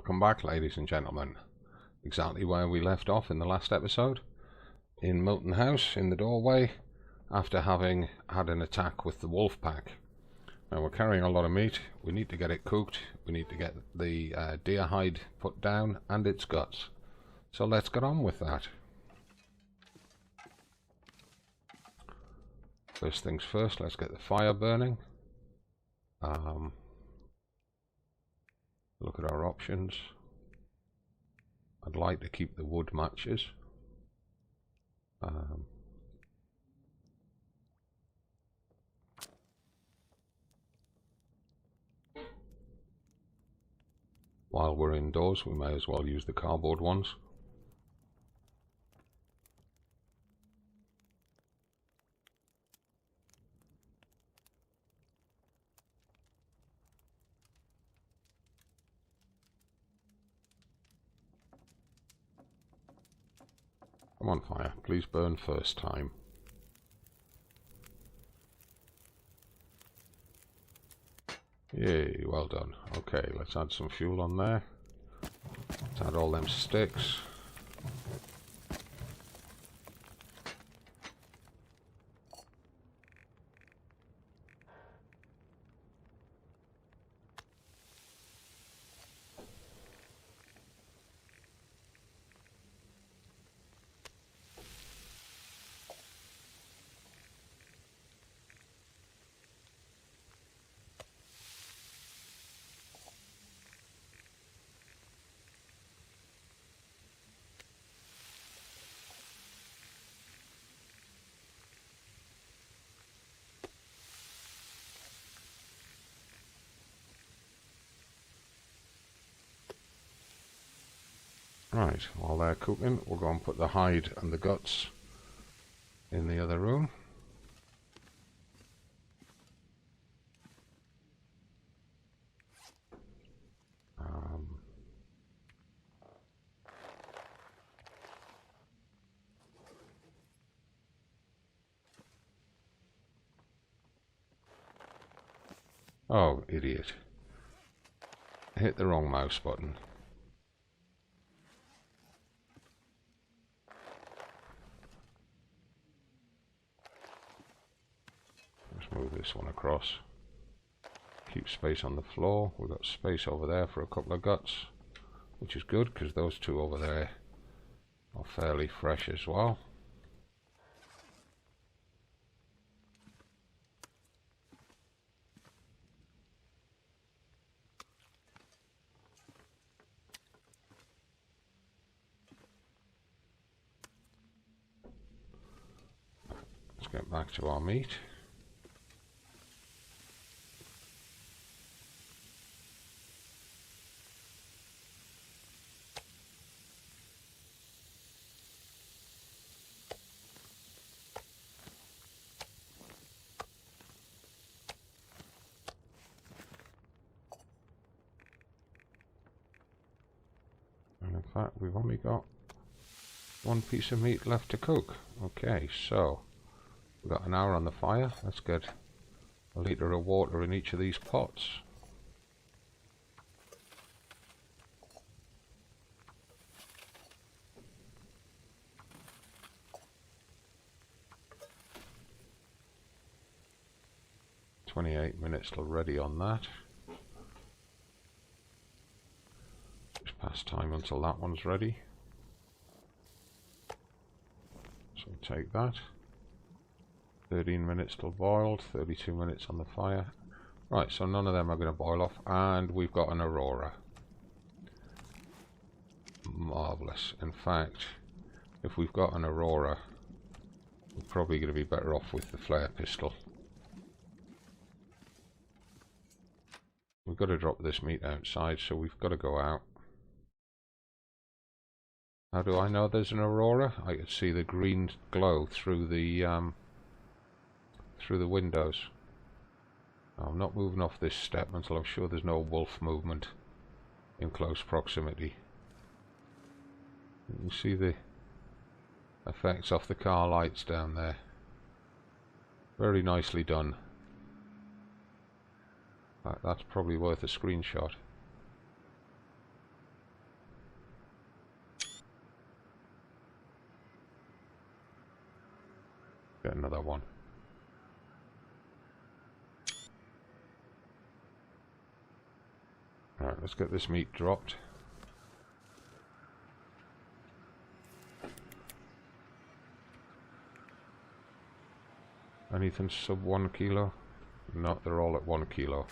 Welcome back, ladies and gentlemen. Exactly where we left off in the last episode, in Milton House, in the doorway, after having had an attack with the wolf pack. Now we're carrying a lot of meat, we need to get it cooked, we need to get the deer hide put down and its guts. So let's get on with that. First things first, let's get the fire burning. Look at our options. I'd like to keep the wood matches. While we're indoors, we may as well use the cardboard ones. Come on, fire, please burn first time. Yay, well done. Okay, let's add some fuel on there. Let's add all them sticks. Right, while they're cooking, we'll go and put the hide and the guts in the other room. Oh, idiot. I hit the wrong mouse button. Move this one across. Keep space on the floor. We've got space over there for a couple of guts, which is good because those two over there are fairly fresh as well. Let's get back to our meat. In fact, we've only got one piece of meat left to cook. Okay, so we've got an hour on the fire. Let's get a litre of water in each of these pots. "28 minutes till ready on that. Past time until that one's ready. So take that. 13 minutes till boiled, 32 minutes on the fire. Right, so none of them are going to boil off, and we've got an Aurora. Marvellous. In fact, if we've got an Aurora, we're probably going to be better off with the flare pistol. We've got to drop this meat outside, so we've got to go out. How do I know there's an Aurora? I can see the green glow through the windows. I'm not moving off this step until I'm sure there's no wolf movement in close proximity. You can see the effects off the car lights down there. Very nicely done. That's probably worth a screenshot. Get another one. Alright, let's get this meat dropped. Anything sub 1 kilo? No, they're all at 1 kilo.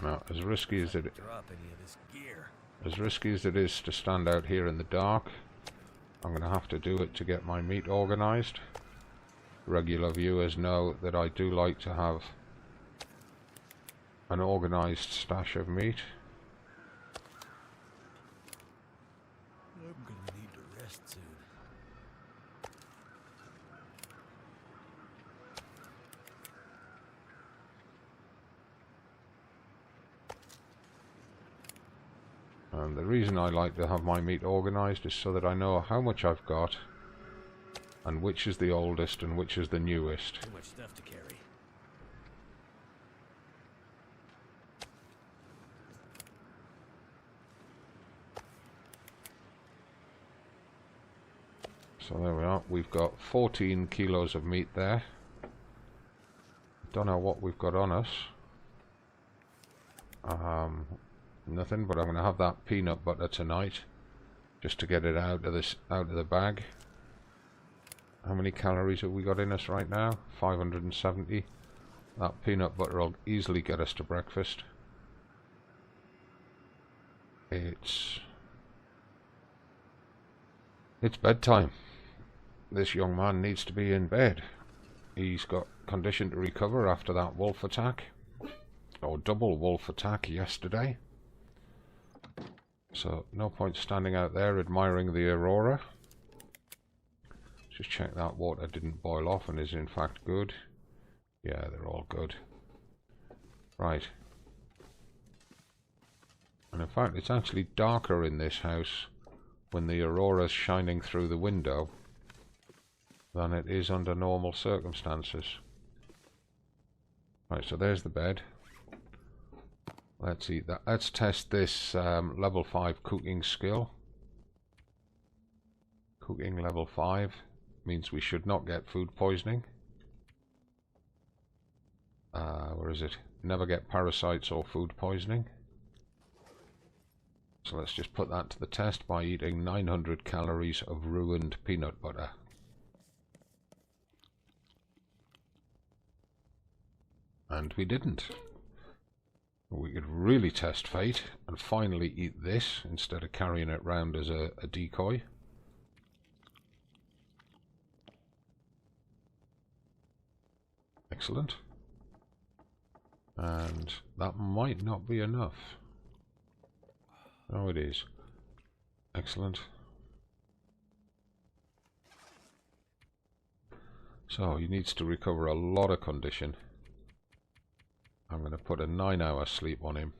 Now, as risky as it is to stand out here in the dark, I'm going to have to do it to get my meat organised. Regular viewers know that I do like to have an organised stash of meat. I'm gonna need to rest soon. And the reason I like to have my meat organised is so that I know how much I've got and which is the oldest and which is the newest. Too much stuff to carry. So there we are, we've got 14 kilos of meat there. Don't know what we've got on us. Nothing, but I'm going to have that peanut butter tonight, just to get it out of the bag. How many calories have we got in us right now? 570. That peanut butter will easily get us to breakfast. It's bedtime. This young man needs to be in bed. He's got condition to recover after that wolf attack, or double wolf attack yesterday. So no point standing out there admiring the aurora. Just check that water didn't boil off and is in fact good. Yeah, they're all good. Right. And in fact it's actually darker in this house when the aurora's shining through the window than it is under normal circumstances. Right, so there's the bed. Let's eat that. Let's test this level 5 cooking skill. Cooking level 5 means we should not get food poisoning. Where is it? Never get parasites or food poisoning. So let's just put that to the test by eating 900 calories of ruined peanut butter. And we didn't. We could really test fate and finally eat this instead of carrying it round as a decoy. Excellent. And that might not be enough. Oh, it is. Excellent. So he needs to recover a lot of condition. I'm going to put a 9-hour sleep on him.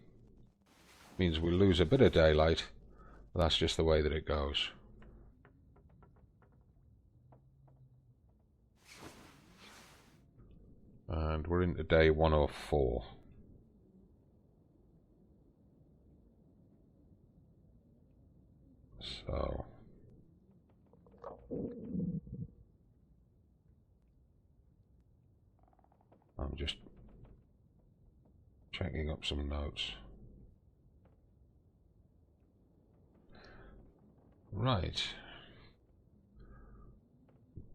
Means we lose a bit of daylight, but that's just the way that it goes. And we're into day 104. So I'm just checking up some notes. Right.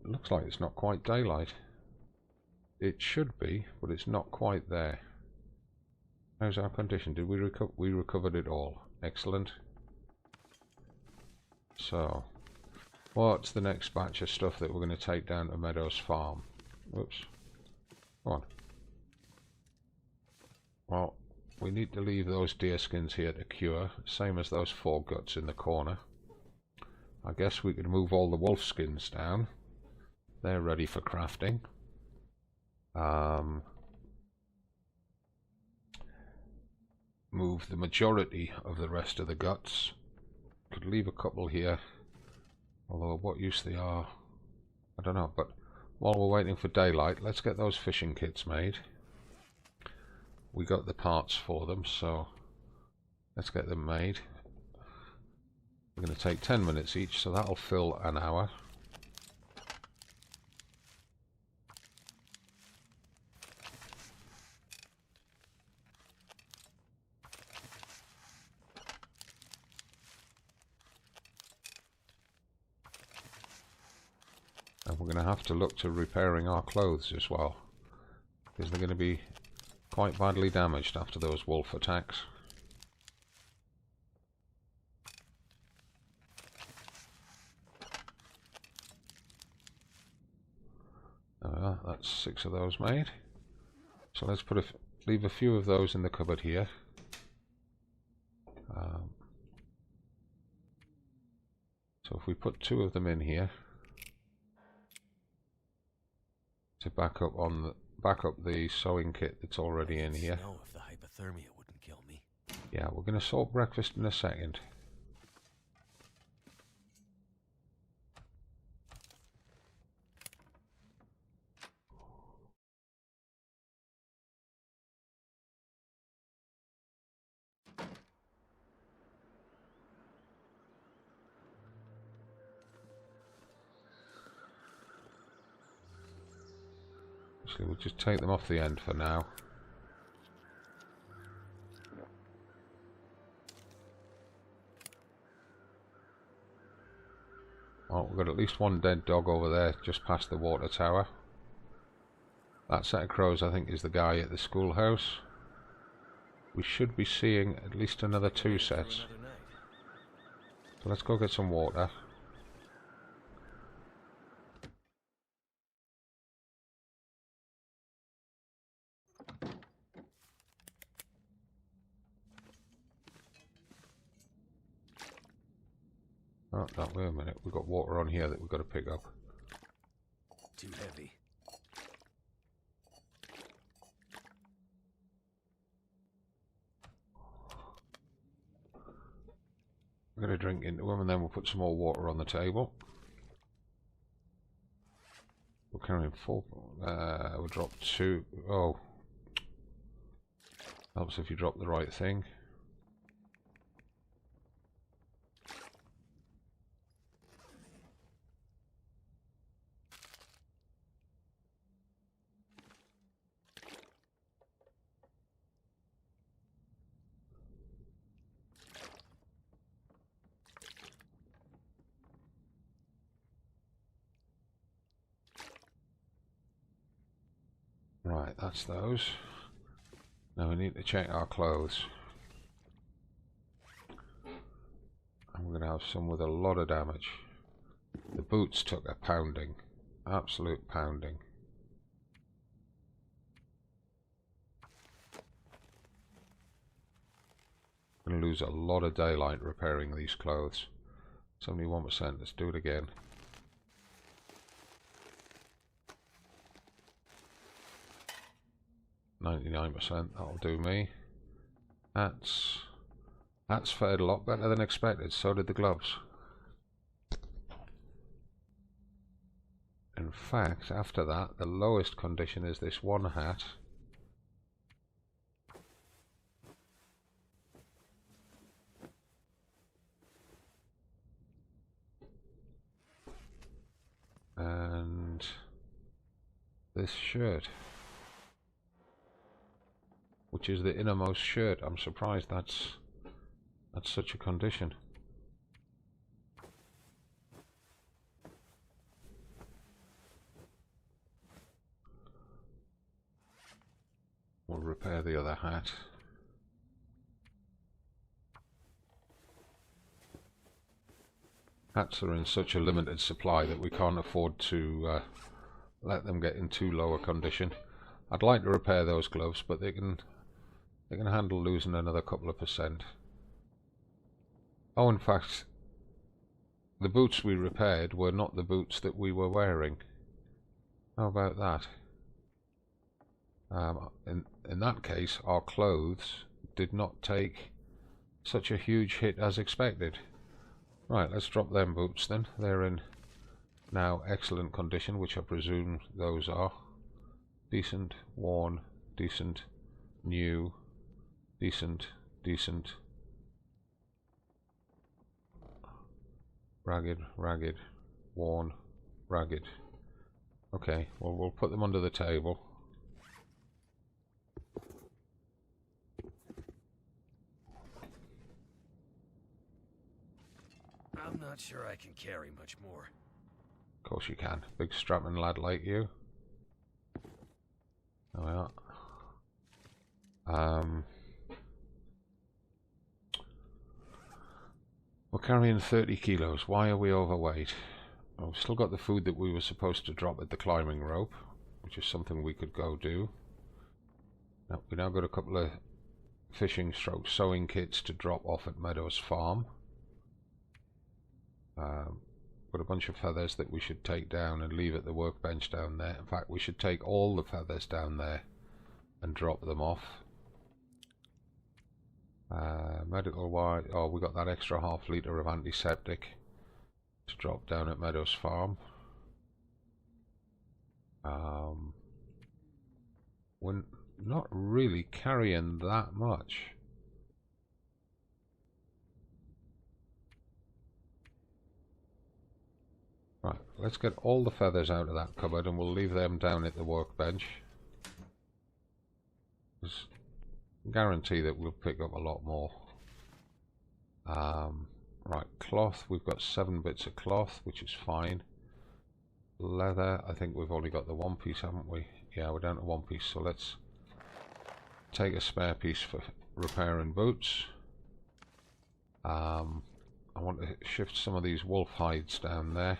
Looks like it's not quite daylight. It should be, but it's not quite there. How's our condition? Did we recover? We recovered it all. Excellent. So, what's the next batch of stuff that we're going to take down to Meadows Farm? Whoops. Come on. Well, we need to leave those deer skins here to cure, same as those 4 guts in the corner. I guess we could move all the wolf skins down. They're ready for crafting. Move the majority of the rest of the guts. Could leave a couple here, although what use they are, I don't know. But while we're waiting for daylight, let's get those fishing kits made. We got the parts for them, so Let's get them made. We're going to take 10 minutes each, so that'll fill an hour. And we're going to have to look to repairing our clothes as well, because they're going to be quite badly damaged after those wolf attacks. That's 6 of those made. So let's put leave a few of those in the cupboard here. So if we put 2 of them in here to back up the sewing kit that's already in here. Know if the hypothermia wouldn't kill me. Yeah, we're going to sort breakfast in a second. Actually, we'll just take them off the end for now. Oh, we've got at least one dead dog over there just past the water tower. That set of crows, I think, is the guy at the schoolhouse. We should be seeing at least another 2 sets. So let's go get some water. Oh, no, wait a minute. We've got water on here that we've got to pick up. Too heavy. We're going to drink into them and then we'll put some more water on the table. We're carrying 4. We'll drop 2. Oh. Helps if you drop the right thing. Right, that's those. Now we need to check our clothes. And we're going to have some with a lot of damage. The boots took a pounding. Absolute pounding. I'm going to lose a lot of daylight repairing these clothes. 71%, let's do it again. 99%, that'll do me. That's fared a lot better than expected, so did the gloves. In fact, after that, the lowest condition is this one hat. And this shirt, which is the innermost shirt. I'm surprised that's such a condition. We'll repair the other hat. Hats are in such a limited supply that we can't afford to let them get in too low a condition. I'd like to repair those gloves, but they can handle losing another couple of %. Oh, in fact, the boots we repaired were not the boots that we were wearing. How about that? In that case, our clothes did not take such a huge hit as expected. Right, let's drop them boots then. They're in now excellent condition, which I presume those are. Decent, worn, decent, new, decent, decent, ragged, ragged, worn, ragged. Okay, well we'll put them under the table. I'm not sure I can carry much more. Of course you can. Big strapping lad like you. There we are. We're carrying 30 kilos. Why are we overweight? Well, we've still got the food that we were supposed to drop at the climbing rope, which is something we could go do. Now, we now got a couple of fishing stroke sewing kits to drop off at Meadows Farm. Got a bunch of feathers that we should take down and leave at the workbench down there. In fact, we should take all the feathers down there and drop them off. Medical wire. Oh, we got that extra ½ litre of antiseptic to drop down at Meadows Farm. We're not really carrying that much. Right, let's get all the feathers out of that cupboard and we'll leave them down at the workbench. There's guarantee that we'll pick up a lot more. Right, cloth, we've got 7 bits of cloth, which is fine. Leather, I think we've only got the one piece, haven't we? Yeah, we're down to one piece, so let's take a spare piece for repairing boots. I want to shift some of these wolf hides down there.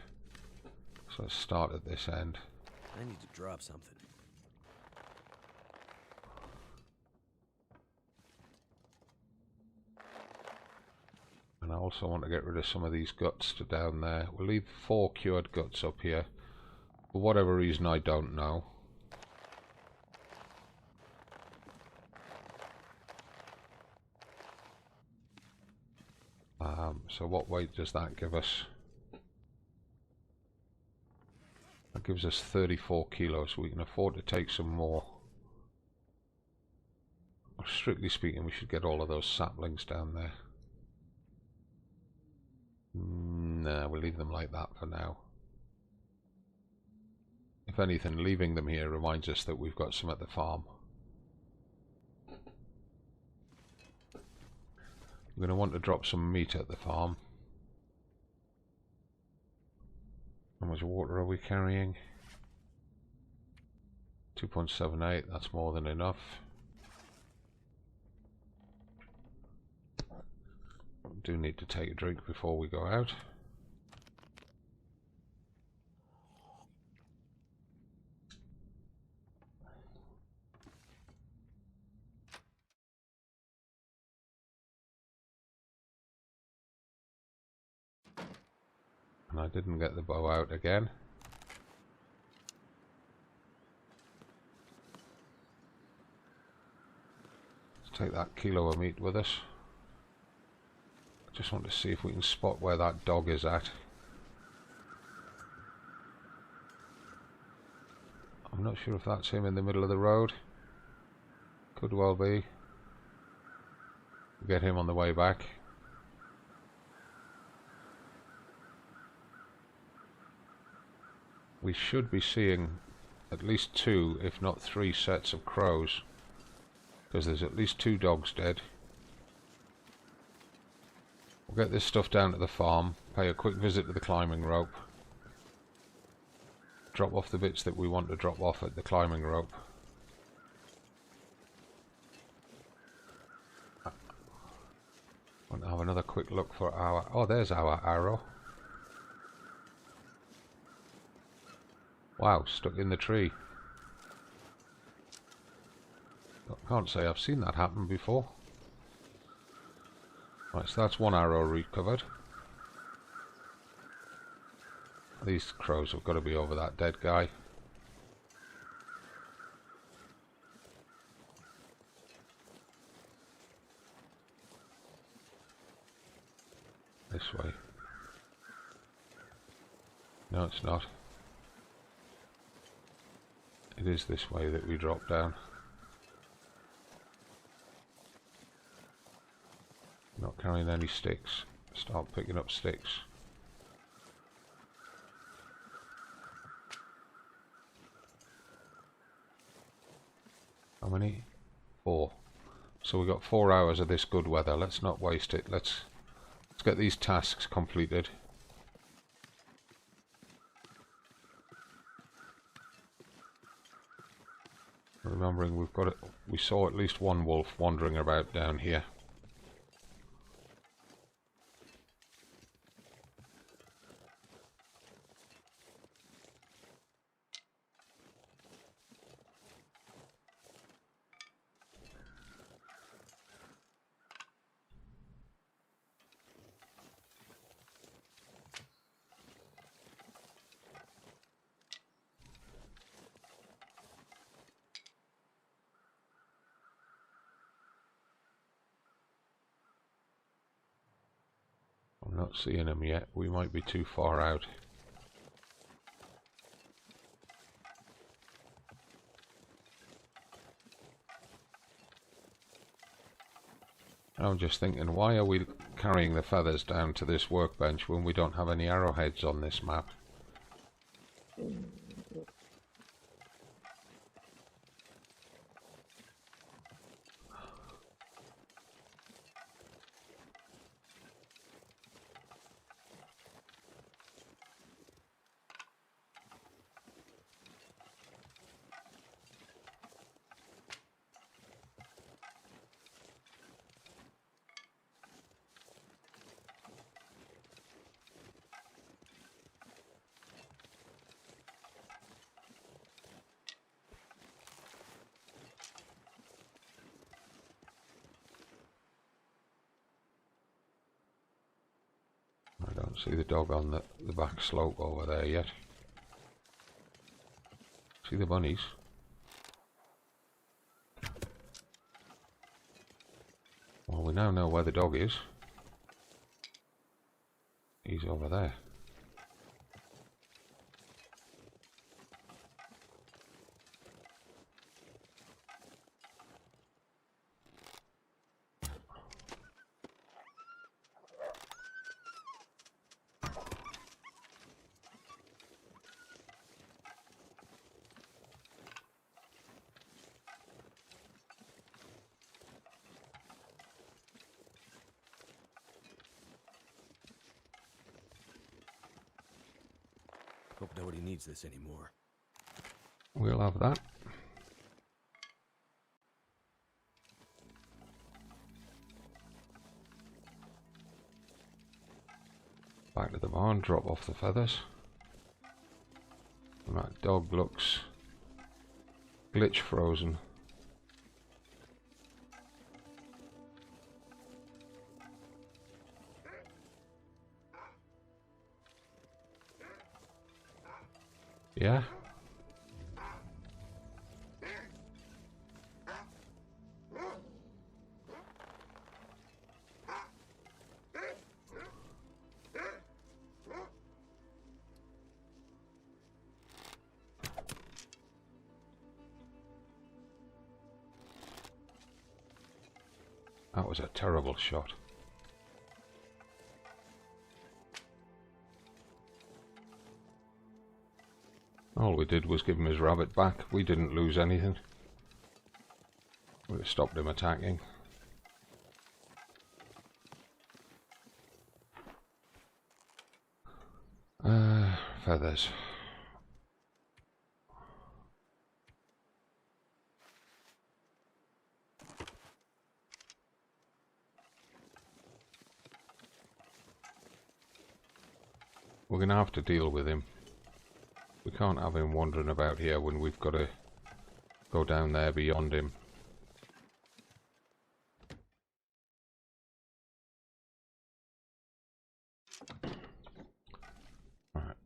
So let's start at this end. I need to drop something. And I also want to get rid of some of these guts to down there. We'll leave 4 cured guts up here. For whatever reason I don't know. So what weight does that give us? That gives us 34 kilos, so we can afford to take some more. Well, strictly speaking, we should get all of those saplings down there. Nah, we'll leave them like that for now. If anything, leaving them here reminds us that we've got some at the farm. We're going to want to drop some meat at the farm. How much water are we carrying? 2.78, that's more than enough. Do need to take a drink before we go out. And I didn't get the bow out again. Let's take that kilo of meat with us. I just want to see if we can spot where that dog is at. I'm not sure if that's him in the middle of the road. Could well be. We'll get him on the way back. We should be seeing at least 2, if not 3 sets of crows. Because there's at least 2 dogs dead. We'll get this stuff down to the farm, pay a quick visit to the climbing rope, drop off the bits that we want to drop off at the climbing rope. I want to have another quick look for our... Oh, there's our arrow. Wow, stuck in the tree. I can't say I've seen that happen before. Right, so that's one arrow recovered. These crows have got to be over that dead guy. This way. No, it's not. It is this way that we drop down. Not carrying any sticks. Start picking up sticks. How many? 4. So we've got 4 hours of this good weather. Let's not waste it. Let's get these tasks completed. Remembering we saw at least one wolf wandering about down here. I'm not seeing him yet. We might be too far out. I'm just thinking, why are we carrying the feathers down to this workbench when we don't have any arrowheads on this map? I don't see the dog on the back slope over there yet. See the bunnies? Well, we now know where the dog is. He's over there. Hope nobody needs this anymore. We'll have that. Back to the barn, drop off the feathers. And that dog looks glitch frozen. Yeah. That was a terrible shot. All we did was give him his rabbit back. We didn't lose anything. We stopped him attacking. Feathers. We're going to have to deal with him. We can't have him wandering about here when we've got to go down there beyond him. Right.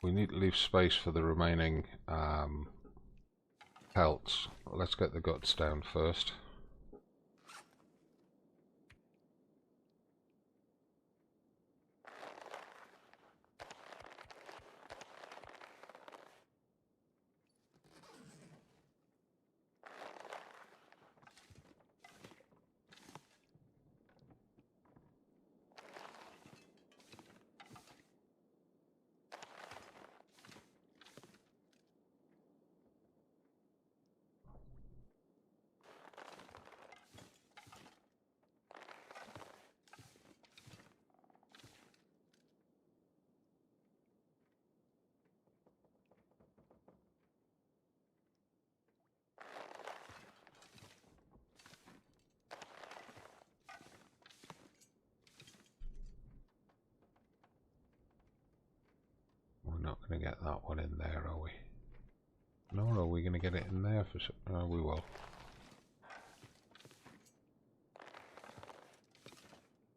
We need to leave space for the remaining pelts. Let's get the guts down first. not going to get that one in there, are we? No, are we going to get it in there? We will.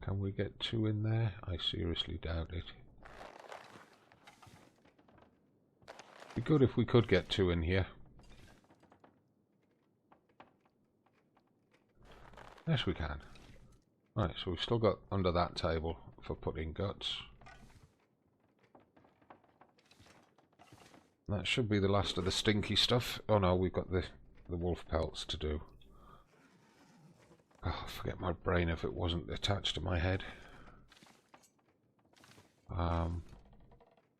Can we get 2 in there? I seriously doubt it. It'd be good if we could get 2 in here. Yes, we can. Right, so we've still got under that table for putting guts. That should be the last of the stinky stuff. Oh no, we've got the wolf pelts to do. Oh, forget my brain if it wasn't attached to my head.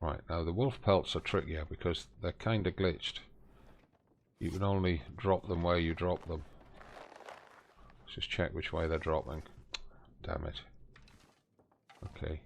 Right, now the wolf pelts are trickier because they're kind of glitched. You can only drop them where you drop them. Let's just check which way they're dropping. Damn it. Okay.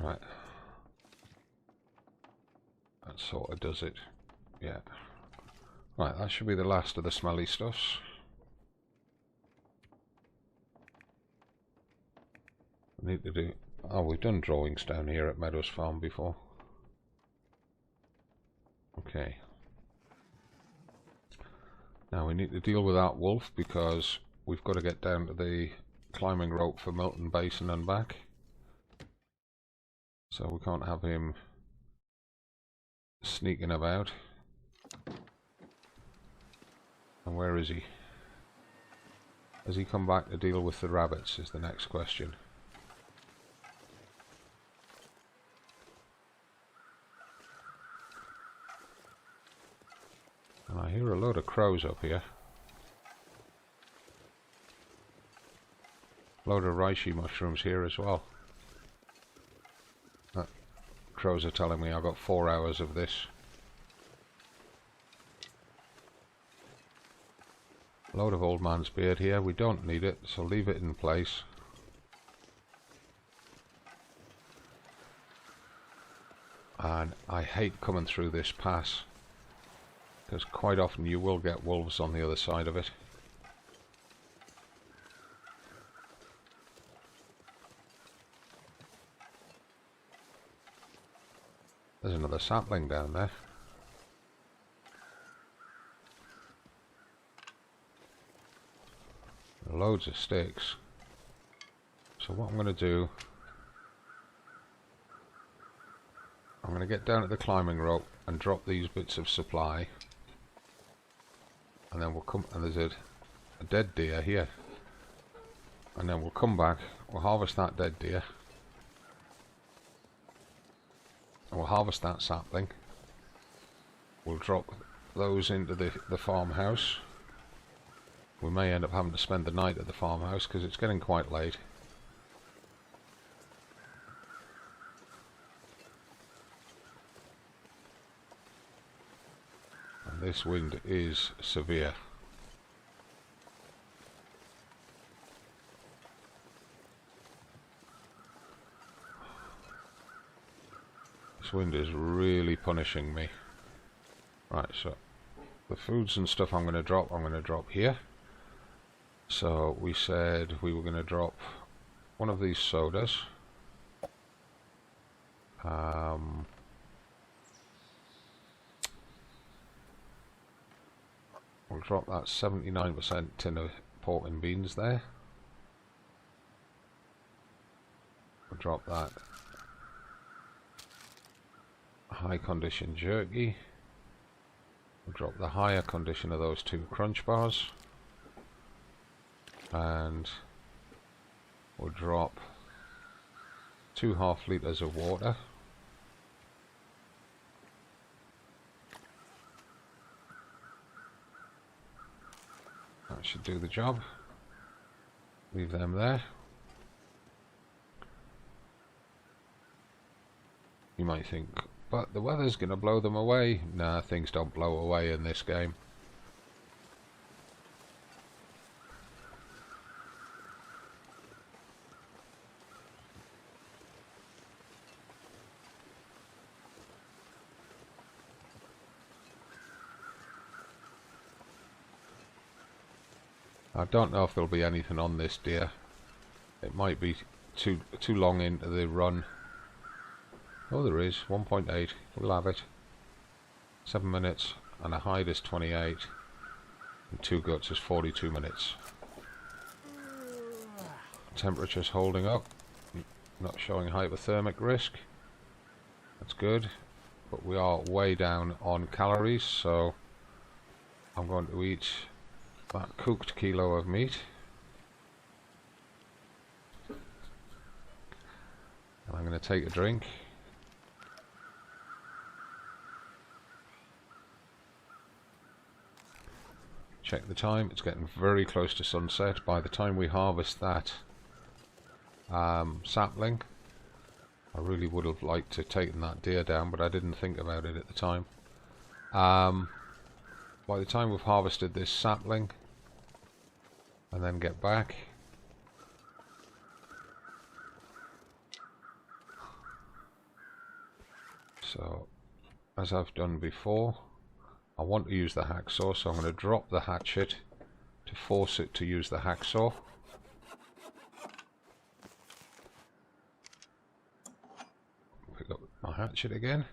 Right. That sort of does it. Yeah. Right, that should be the last of the smelly stuffs. We need to do... Oh, we've done drawings down here at Meadows Farm before. Okay. Now we need to deal with that wolf because we've got to get down to the climbing rope for Milton Basin and back. So we can't have him sneaking about. And where is he? Has he come back to deal with the rabbits is the next question. And I hear a load of crows up here. A load of reishi mushrooms here as well. Crows are telling me I've got 4 hours of this. Load of old man's beard here. We don't need it, so leave it in place. And I hate coming through this pass because quite often you will get wolves on the other side of it. There's another sapling down there. Loads of sticks. So what I'm going to do, I'm going to get down to the climbing rope and drop these bits of supply. And then we'll come, and there's a dead deer here. And then we'll come back, we'll harvest that dead deer. And we'll harvest that sapling. We'll drop those into the farmhouse. We may end up having to spend the night at the farmhouse because it's getting quite late. And this wind is severe. This wind is really punishing me. Right, so the foods and stuff I'm going to drop here. So we said we were going to drop one of these sodas. We'll drop that 79% tin of pork and beans there. We'll drop that high condition jerky. We'll drop the higher condition of those 2 crunch bars. And we'll drop 2 half litres of water. That should do the job. Leave them there. You might think but the weather's gonna blow them away. Nah, things don't blow away in this game. I don't know if there'll be anything on this deer. It might be too long into the run. Oh, there is 1.8. We'll have it. 7 minutes, and a hide is 28, and 2 guts is 42 minutes. Temperature's holding up. Not showing hypothermic risk. That's good. But we are way down on calories, so I'm going to eat that cooked kilo of meat. And I'm going to take a drink. Check the time, it's getting very close to sunset. By the time we harvest that sapling, I really would have liked to take that deer down, but I didn't think about it at the time. By the time we've harvested this sapling and then get back, so as I've done before, I want to use the hacksaw, so I'm going to drop the hatchet to force it to use the hacksaw. Pick up my hatchet again.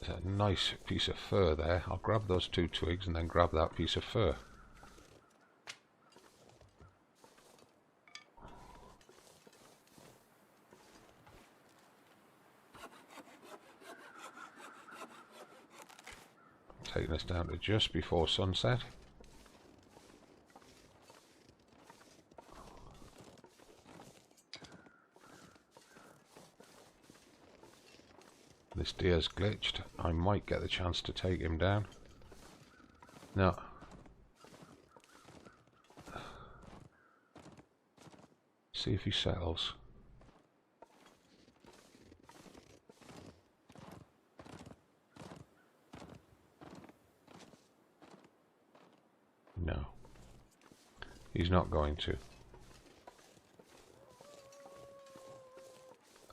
There's a nice piece of fur there. I'll grab those 2 twigs and then grab that piece of fur. Taking us down to just before sunset. This deer's glitched. I might get the chance to take him down. No. See if he settles. No. He's not going to.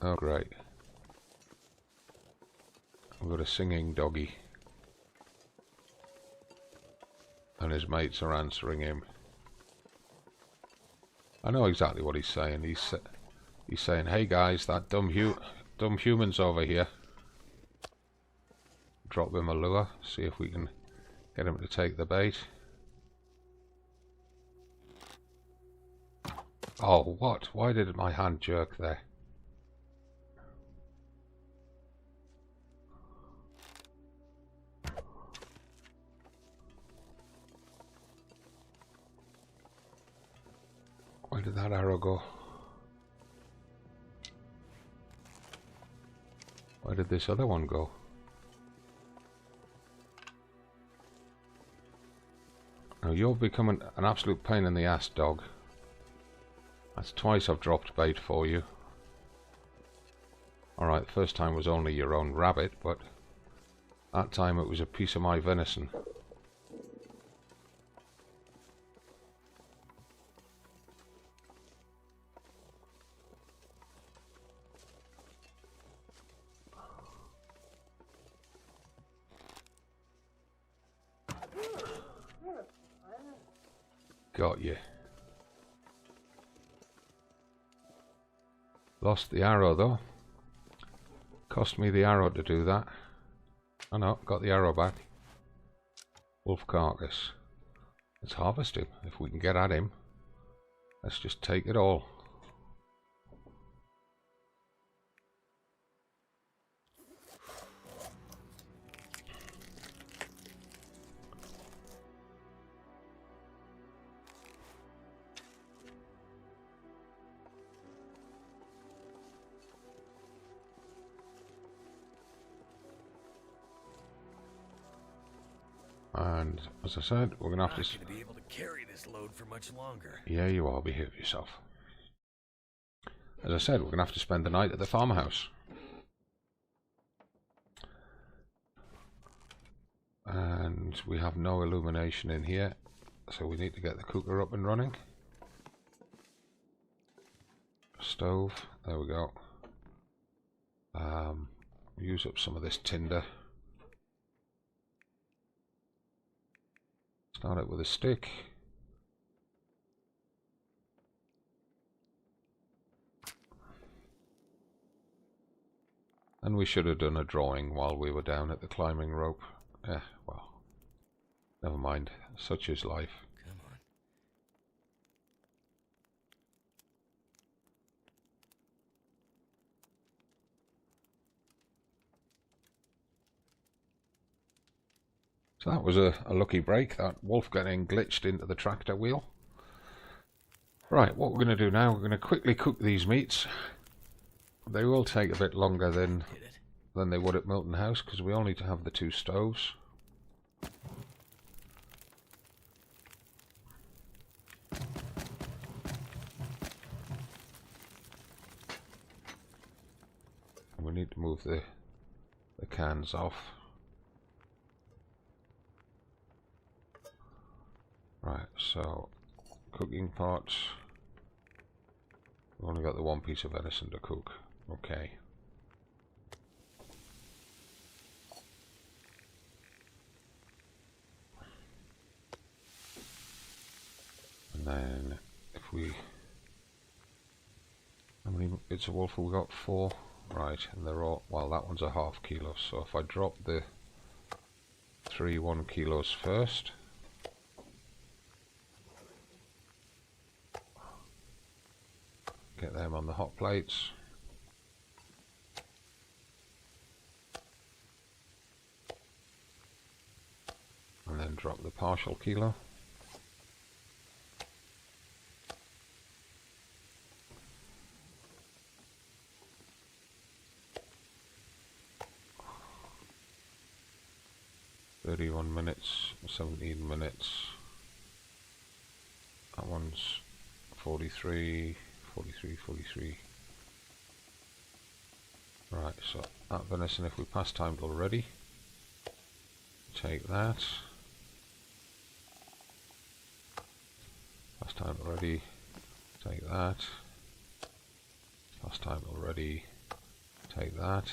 Oh, great. We've got a singing doggy. And his mates are answering him. I know exactly what he's saying. He's saying, "Hey guys, that dumb human's over here." Drop him a lure, see if we can get him to take the bait. Oh, what? Why did my hand jerk there? Where did that arrow go? Where did this other one go? Now you're becoming an absolute pain in the ass, dog. That's twice I've dropped bait for you. Alright, the first time was only your own rabbit, but that time it was a piece of my venison. Got you. Lost the arrow though. Cost me the arrow to do that. Oh no, got the arrow back. Wolf carcass. Let's harvest him. If we can get at him, let's just take it all. And as I said, we're gonna have to be able to carry this load for much longer. Yeah, you are. Behave yourself. As I said, we're gonna have to spend the night at the farmhouse. And we have no illumination in here, so we need to get the cooker up and running. Stove, there we go. Use up some of this tinder. Start it with a stick. And we should have done a drawing while we were down at the climbing rope. Well, never mind. Such is life. Come on. So that was a lucky break, that wolf getting glitched into the tractor wheel. Right, what we're going to do now, we're going to quickly cook these meats. They will take a bit longer than they would at Milton House, because we only have the 2 stoves. And we need to move the cans off. Right, so cooking pots. We've only got the 1 piece of venison to cook. Okay. And then if we... How many bits of wolf have we got? 4. Right, and they're all... Well, that one's a ½ kilo. So if I drop the 3 1 kilos first... Get them on the hot plates. And then drop the partial kilo. "31 minutes, 17 minutes. That one's 43. 43. Right, so that venison, if we pass timed already, take that. Pass timed already, take that. Pass timed already, take that.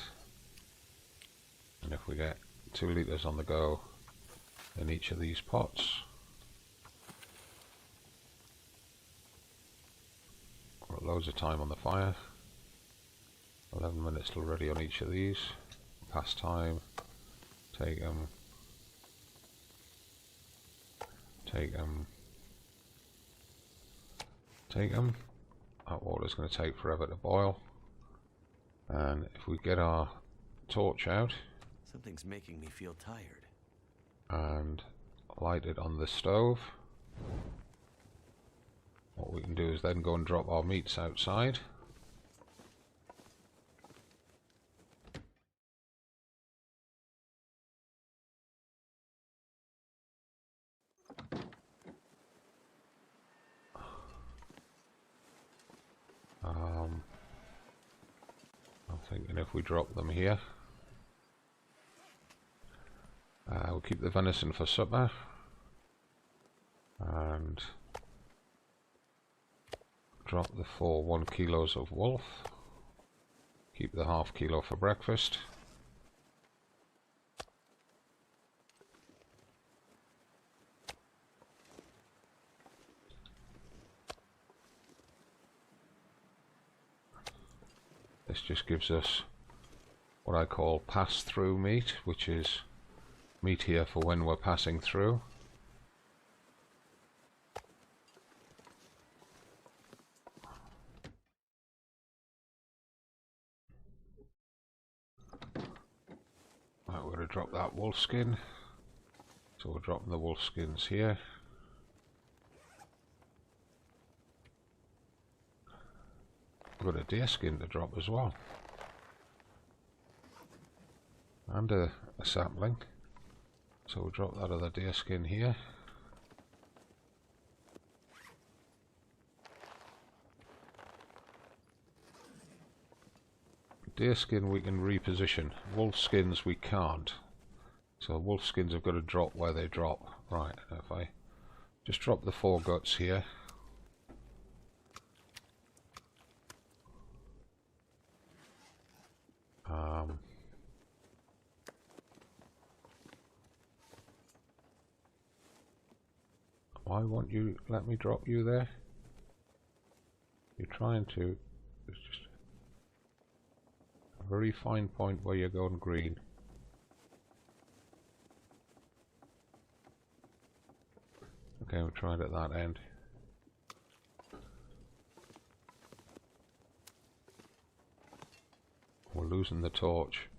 And if we get 2 litres on the go in each of these pots, got loads of time on the fire. 11 minutes already on each of these. Pass time. Take them. Take them. Take them. That water's going to take forever to boil. And if we get our torch out, Something's making me feel tired. And light it on the stove, what we can do is then go and drop our meats outside. I'm thinking if we drop them here, we'll keep the venison for supper, and drop the 4 1 kilos of wolf, keep the ½ kilo for breakfast. This just gives us what I call pass-through meat, which is meat here for when we're passing through. Right, we're going to drop that wolf skin. So we're dropping the wolf skins here. We've got a deer skin to drop as well. And a sapling. So we'll drop that other deer skin here. Deer skin we can reposition. Wolf skins we can't. So wolf skins have got to drop where they drop. Right, if I just drop the 4 guts here. Why won't you let me drop you there? You're trying to. It's just a very fine point where you're going green. Okay, we'll try it at that end. We're losing the torch.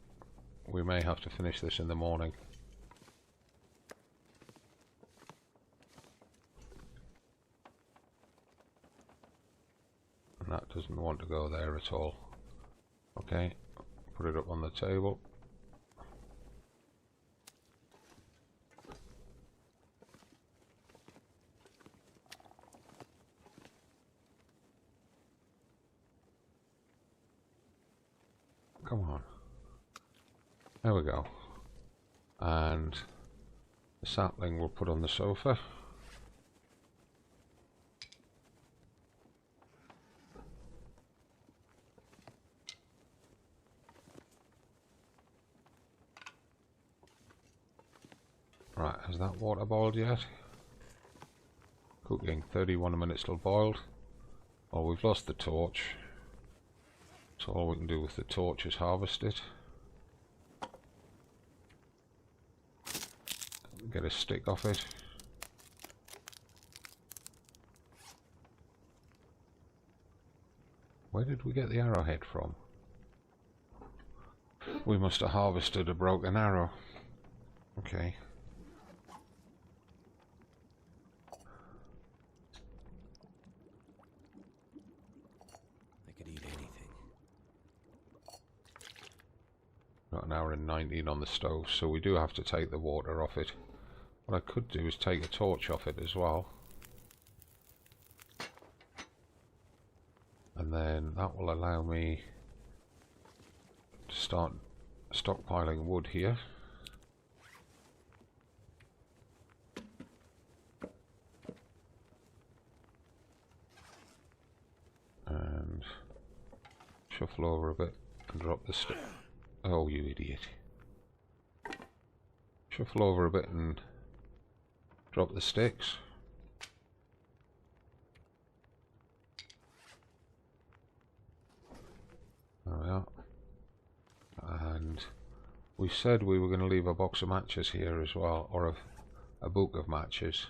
We may have to finish this in the morning. And that doesn't want to go there at all. Okay, put it up on the table. Come on. There we go. And the sapling we'll put on the sofa. Right, has that water boiled yet? Cooking, 31 minutes till boiled. Oh, we've lost the torch. So all we can do with the torch is harvest it. Get a stick off it. Where did we get the arrowhead from? We must have harvested a broken arrow. Okay. Got an hour and 19 on the stove, so we do have to take the water off it. What I could do is take a torch off it as well. And then that will allow me to start stockpiling wood here. And shuffle over a bit and drop the stick. Oh, you idiot. Shuffle over a bit and drop the sticks. There we are. And we said we were going to leave a box of matches here as well, or a book of matches.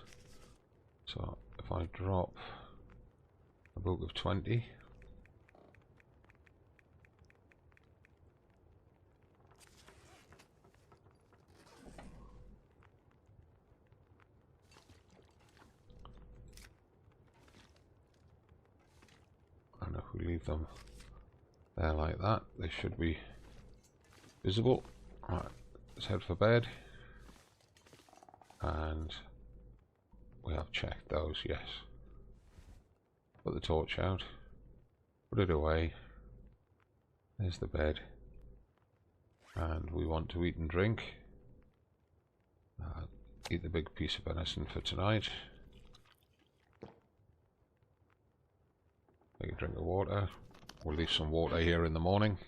So if I drop a book of 20. And if we leave them there like that, they should be visible. Right, let's head for bed. And we have checked those, yes. Put the torch out, put it away. There's the bed. And we want to eat and drink. Eat the big piece of venison for tonight. Take a drink of water. We'll leave some water here in the morning.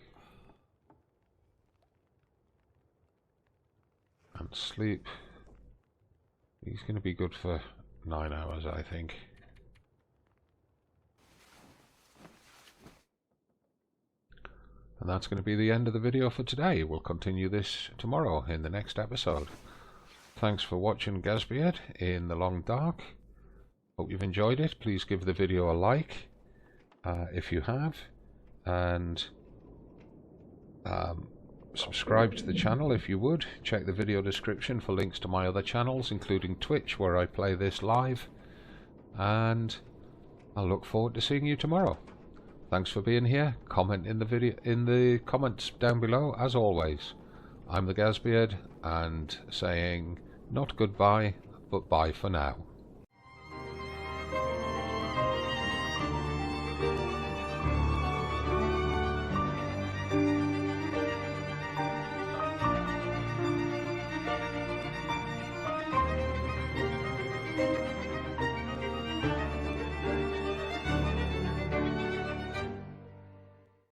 And sleep. He's going to be good for 9 hours, I think. And that's going to be the end of the video for today. We'll continue this tomorrow in the next episode. Thanks for watching Gazbeard in the Long Dark. Hope you've enjoyed it. Please give the video a like if you have. And subscribe to the channel if you would. Check the video description for links to my other channels, including Twitch, where I play this live. And I'll look forward to seeing you tomorrow. Thanks for being here. Comment in the comments down below, as always. I'm the Gazbeard, and saying not goodbye, but bye for now.